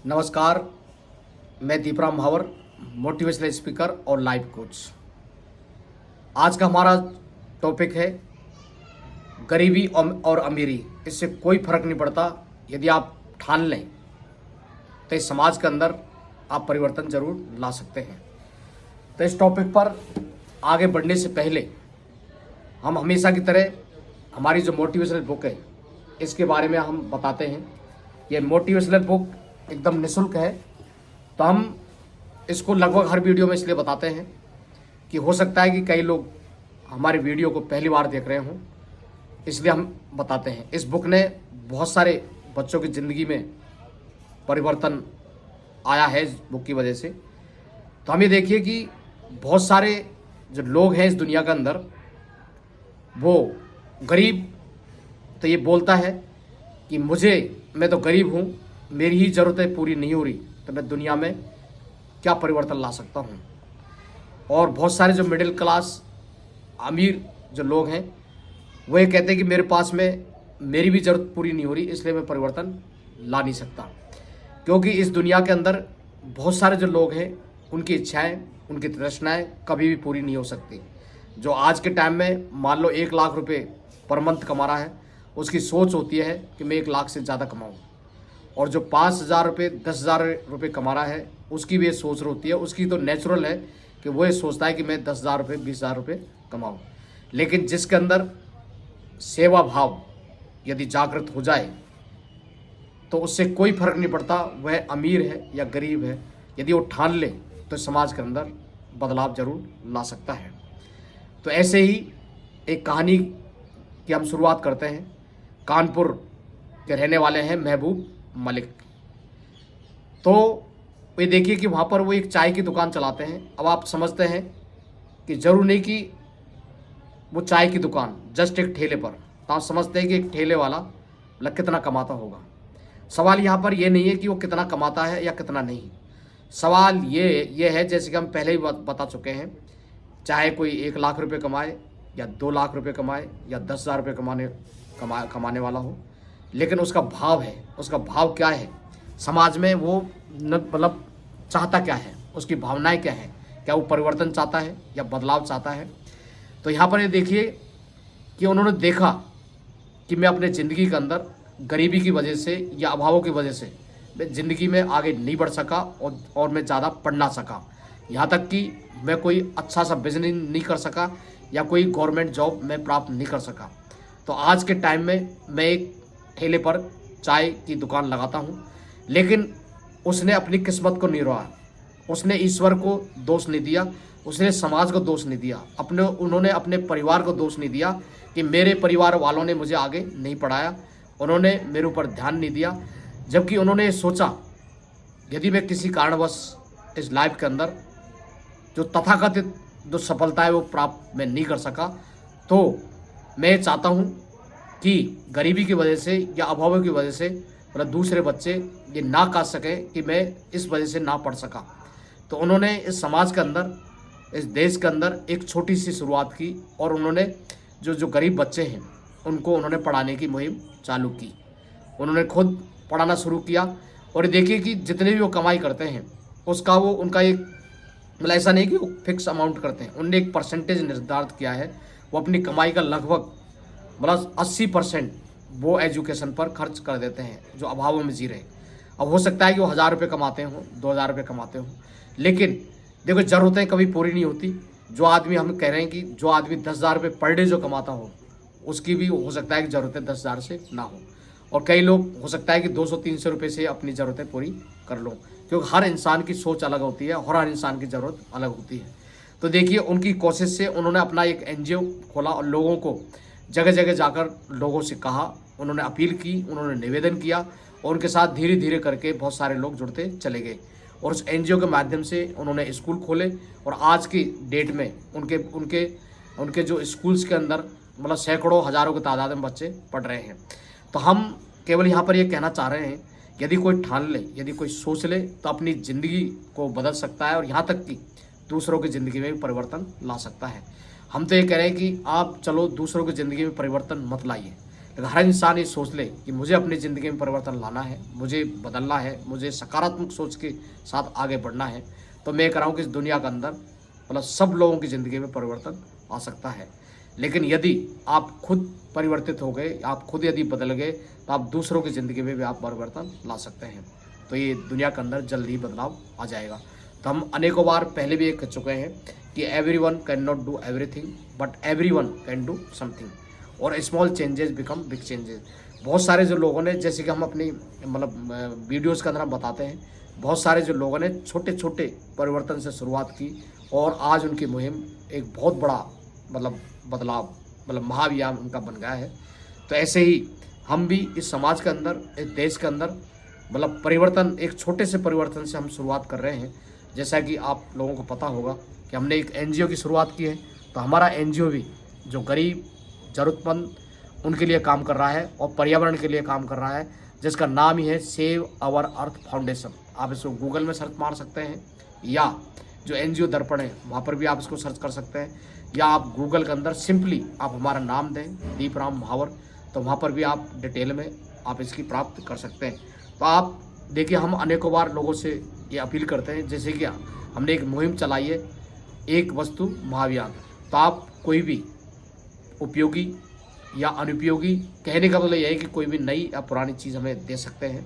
नमस्कार। मैं दीपराम भावर, मोटिवेशनल स्पीकर और लाइफ कोच। आज का हमारा टॉपिक है गरीबी और अमीरी। इससे कोई फर्क नहीं पड़ता। यदि आप ठान लें तो इस समाज के अंदर आप परिवर्तन जरूर ला सकते हैं। तो इस टॉपिक पर आगे बढ़ने से पहले हम हमेशा की तरह हमारी जो मोटिवेशनल बुक है इसके बारे में हम बताते हैं। ये मोटिवेशनल बुक एकदम निःशुल्क है, तो हम इसको लगभग हर वीडियो में इसलिए बताते हैं कि हो सकता है कि कई लोग हमारी वीडियो को पहली बार देख रहे हों, इसलिए हम बताते हैं। इस बुक ने बहुत सारे बच्चों की ज़िंदगी में परिवर्तन आया है इस बुक की वजह से। तो हम ये देखिए कि बहुत सारे जो लोग हैं इस दुनिया के अंदर, वो गरीब तो ये बोलता है कि मैं तो गरीब हूँ, मेरी ही ज़रूरतें पूरी नहीं हो रही, तो मैं दुनिया में क्या परिवर्तन ला सकता हूँ। और बहुत सारे जो मिडिल क्लास अमीर जो लोग हैं वो ये कहते हैं कि मेरे पास में मेरी भी ज़रूरत पूरी नहीं हो रही, इसलिए मैं परिवर्तन ला नहीं सकता। क्योंकि इस दुनिया के अंदर बहुत सारे जो लोग हैं उनकी इच्छाएं, उनकी तृष्णाएं कभी भी पूरी नहीं हो सकती। जो आज के टाइम में मान लो 1 लाख रुपए पर मंथ कमा रहा है, उसकी सोच होती है कि मैं 1 लाख से ज़्यादा कमाऊँ। और जो 5,000 रुपये 10,000 रुपये कमा रहा है उसकी भी ये सोच होती है। उसकी तो नेचुरल है कि वो ये सोचता है कि मैं 10,000 रुपये 20,000 रुपये कमाऊँ। लेकिन जिसके अंदर सेवा भाव यदि जागृत हो जाए तो उससे कोई फर्क नहीं पड़ता वह अमीर है या गरीब है। यदि वो ठान ले तो समाज के अंदर बदलाव जरूर ला सकता है। तो ऐसे ही एक कहानी की हम शुरुआत करते हैं। कानपुर के रहने वाले हैं महबूब मलिक। तो ये देखिए कि वहाँ पर वो एक चाय की दुकान चलाते हैं। अब आप समझते हैं कि ज़रूर नहीं कि वो चाय की दुकान जस्ट एक ठेले पर, तो आप समझते हैं कि एक ठेले वाला मतलब कितना कमाता होगा। सवाल यहाँ पर ये नहीं है कि वो कितना कमाता है या कितना नहीं। सवाल ये है, जैसे कि हम पहले ही बता चुके हैं, चाहे कोई 1 लाख रुपये कमाए या 2 लाख रुपये कमाए या 10,000 रुपये कमाने वाला हो, लेकिन उसका भाव है, उसका भाव क्या है समाज में, वो मतलब चाहता क्या है, उसकी भावनाएं क्या है, क्या वो परिवर्तन चाहता है या बदलाव चाहता है। तो यहाँ पर ये देखिए कि उन्होंने देखा कि मैं अपने ज़िंदगी के अंदर गरीबी की वजह से या अभावों की वजह से मैं ज़िंदगी में आगे नहीं बढ़ सका और मैं ज़्यादा पढ़ ना सका। यहाँ तक कि मैं कोई अच्छा सा बिजनेस नहीं कर सका या कोई गवर्नमेंट जॉब मैं प्राप्त नहीं कर सका। तो आज के टाइम में मैं एक ठेले पर चाय की दुकान लगाता हूँ, लेकिन उसने अपनी किस्मत को नहीं रोया, उसने ईश्वर को दोष नहीं दिया, उसने समाज को दोष नहीं दिया, उन्होंने अपने परिवार को दोष नहीं दिया कि मेरे परिवार वालों ने मुझे आगे नहीं पढ़ाया, उन्होंने मेरे ऊपर ध्यान नहीं दिया। जबकि उन्होंने सोचा यदि मैं किसी कारणवश इस लाइफ के अंदर जो तथाकथित जो सफलता है वो प्राप्त मैं नहीं कर सका, तो मैं चाहता हूँ कि गरीबी की वजह से या अभावों की वजह से मतलब दूसरे बच्चे ये ना कह सकें कि मैं इस वजह से ना पढ़ सका। तो उन्होंने इस समाज के अंदर, इस देश के अंदर एक छोटी सी शुरुआत की और उन्होंने जो गरीब बच्चे हैं उनको उन्होंने पढ़ाने की मुहिम चालू की। उन्होंने खुद पढ़ाना शुरू किया। और देखिए कि जितने भी वो कमाई करते हैं उसका वो उनका एक मतलब ऐसा नहीं कि वो फिक्स अमाउंट करते हैं, उन्होंने एक परसेंटेज निर्धारित किया है। वो अपनी कमाई का लगभग मतलब 80% वो एजुकेशन पर खर्च कर देते हैं जो अभावों में जी रहे। अब हो सकता है कि वो 1,000 रुपये कमाते हों, 2,000 रुपये कमाते हों, लेकिन देखो ज़रूरतें कभी पूरी नहीं होती। जो आदमी, हम कह रहे हैं कि जो आदमी 10,000 रुपये पर डे जो कमाता हो उसकी भी हो सकता है कि ज़रूरतें 10,000 से ना हो। और कई लोग हो सकता है कि 200-300 रुपये से अपनी ज़रूरतें पूरी कर लो, क्योंकि हर इंसान की सोच अलग होती है और हर इंसान की ज़रूरत अलग होती है। तो देखिए उनकी कोशिश से उन्होंने अपना एक NGO खोला और लोगों को जगह जगह जाकर लोगों से कहा, उन्होंने अपील की, उन्होंने निवेदन किया और उनके साथ धीरे धीरे करके बहुत सारे लोग जुड़ते चले गए। और उस NGO के माध्यम से उन्होंने स्कूल खोले और आज की डेट में उनके उनके उनके जो स्कूल्स के अंदर मतलब सैकड़ों हज़ारों की तादाद में बच्चे पढ़ रहे हैं। तो हम केवल यहाँ पर ये कहना चाह रहे हैं, यदि कोई ठान ले, यदि कोई सोच ले तो अपनी ज़िंदगी को बदल सकता है और यहाँ तक कि दूसरों की ज़िंदगी में भी परिवर्तन ला सकता है। हम तो ये कह रहे हैं कि आप चलो दूसरों की ज़िंदगी में परिवर्तन मत लाइए, हर इंसान ये सोच ले कि मुझे अपनी ज़िंदगी में परिवर्तन लाना है, मुझे बदलना है, मुझे सकारात्मक सोच के साथ आगे बढ़ना है, तो मैं कह रहा हूँ कि इस दुनिया के अंदर मतलब सब लोगों की ज़िंदगी में परिवर्तन आ सकता है। लेकिन यदि आप खुद परिवर्तित हो गए, आप खुद यदि बदल गए, तो आप दूसरों की ज़िंदगी में भी आप परिवर्तन ला सकते हैं। तो ये दुनिया के अंदर जल्द ही बदलाव आ जाएगा। तो हम अनेकों बार पहले भी ये कह चुके हैं कि everyone can not do everything, but everyone can do something, और small changes become big changes. बहुत सारे जो लोगों ने, जैसे कि हम अपनी मतलब वीडियोज़ के अंदर हम बताते हैं, बहुत सारे जो लोगों ने छोटे छोटे परिवर्तन से शुरुआत की और आज उनकी मुहिम एक बहुत बड़ा मतलब बदलाव, मतलब महाअभियान उनका बन गया है। तो ऐसे ही हम भी इस समाज के अंदर, इस देश के अंदर मतलब परिवर्तन, एक छोटे से परिवर्तन से हम शुरुआत कर रहे हैं। जैसा कि आप लोगों को पता होगा कि हमने एक एनजीओ की शुरुआत की है। तो हमारा एनजीओ भी जो गरीब, ज़रूरतमंद, उनके लिए काम कर रहा है और पर्यावरण के लिए काम कर रहा है, जिसका नाम ही है सेव आवर अर्थ फाउंडेशन। आप इसको गूगल में सर्च मार सकते हैं, या जो एनजीओ दर्पण है वहाँ पर भी आप इसको सर्च कर सकते हैं, या आप गूगल के अंदर सिंपली आप हमारा नाम दें, दीपराम महावर, तो वहाँ पर भी आप डिटेल में आप इसकी प्राप्त कर सकते हैं। तो आप देखिए, हम अनेकों बार लोगों से ये अपील करते हैं, जैसे कि हमने एक मुहिम चलाई है, एक वस्तु महाअभियान। तो आप कोई भी उपयोगी या अनुपयोगी, कहने का मतलब यह है कि कोई भी नई या पुरानी चीज़ हमें दे सकते हैं,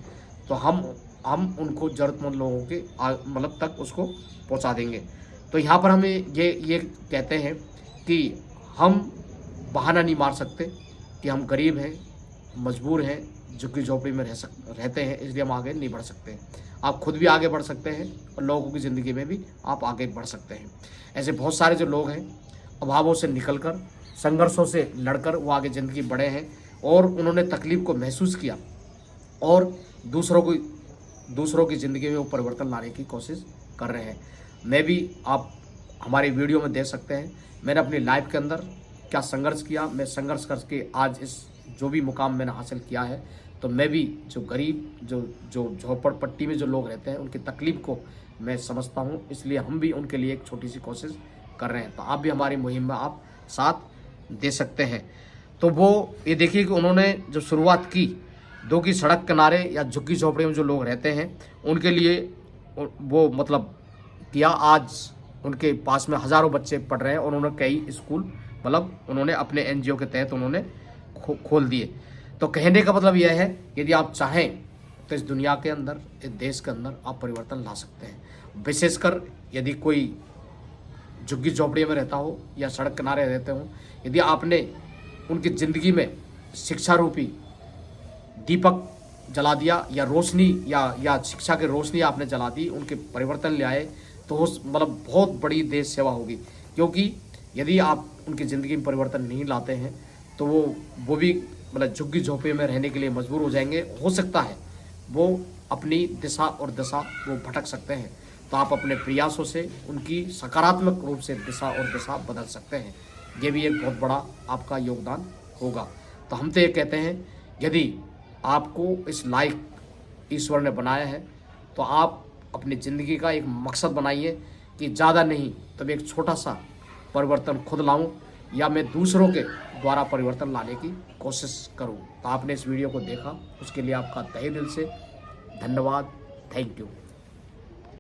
तो हम उनको ज़रूरतमंद लोगों के मतलब तक उसको पहुंचा देंगे। तो यहाँ पर हमें ये कहते हैं कि हम बहाना नहीं मार सकते कि हम गरीब हैं, मजबूर हैं, झुग्गी झोपड़ी में रहते हैं, इसलिए हम आगे नहीं बढ़ सकते। आप खुद भी आगे बढ़ सकते हैं और लोगों की ज़िंदगी में भी आप आगे बढ़ सकते हैं। ऐसे बहुत सारे जो लोग हैं, अभावों से निकलकर, संघर्षों से लड़कर वो आगे ज़िंदगी बढ़े हैं और उन्होंने तकलीफ़ को महसूस किया और दूसरों की ज़िंदगी में वो परिवर्तन लाने की कोशिश कर रहे हैं। मैं भी, आप हमारी वीडियो में देख सकते हैं, मैंने अपनी लाइफ के अंदर क्या संघर्ष किया। मैं संघर्ष करके आज इस जो भी मुकाम मैंने हासिल किया है, तो मैं भी जो गरीब, जो झोपड़पट्टी में जो लोग रहते हैं, उनकी तकलीफ़ को मैं समझता हूँ, इसलिए हम भी उनके लिए एक छोटी सी कोशिश कर रहे हैं। तो आप भी हमारी मुहिम में आप साथ दे सकते हैं। तो वो ये देखिए कि उन्होंने जो शुरुआत की, दो की सड़क किनारे या झुग्गी झोपड़ी में जो लोग रहते हैं उनके लिए वो मतलब किया। आज उनके पास में हज़ारों बच्चे पढ़ रहे हैं और उन्होंने कई स्कूल मतलब उन्होंने अपने एनजीओ के तहत उन्होंने खोल दिए। तो कहने का मतलब यह है, यदि आप चाहें तो इस दुनिया के अंदर, इस देश के अंदर आप परिवर्तन ला सकते हैं। विशेषकर यदि कोई झुग्गी झोपड़ी में रहता हो या सड़क किनारे रहते हो, यदि आपने उनकी ज़िंदगी में शिक्षा रूपी दीपक जला दिया या रोशनी या शिक्षा की रोशनी आपने जला दी, उनके परिवर्तन ले आए, तो उस मतलब बहुत बड़ी देश सेवा होगी। क्योंकि यदि आप उनकी ज़िंदगी में परिवर्तन नहीं लाते हैं तो वो भी मतलब झुग्गी झोपड़ी में रहने के लिए मजबूर हो जाएंगे। हो सकता है वो अपनी दिशा और दशा वो भटक सकते हैं। तो आप अपने प्रयासों से उनकी सकारात्मक रूप से दिशा और दशा बदल सकते हैं। ये भी एक बहुत बड़ा आपका योगदान होगा। तो हम तो ये कहते हैं, यदि आपको इस लायक ईश्वर ने बनाया है, तो आप अपनी ज़िंदगी का एक मकसद बनाइए कि ज़्यादा नहीं तो मैं एक छोटा सा परिवर्तन खुद लाऊं या मैं दूसरों के द्वारा परिवर्तन लाने की कोशिश करूं। तो आपने इस वीडियो को देखा, उसके लिए आपका तहे दिल से धन्यवाद। Thank you.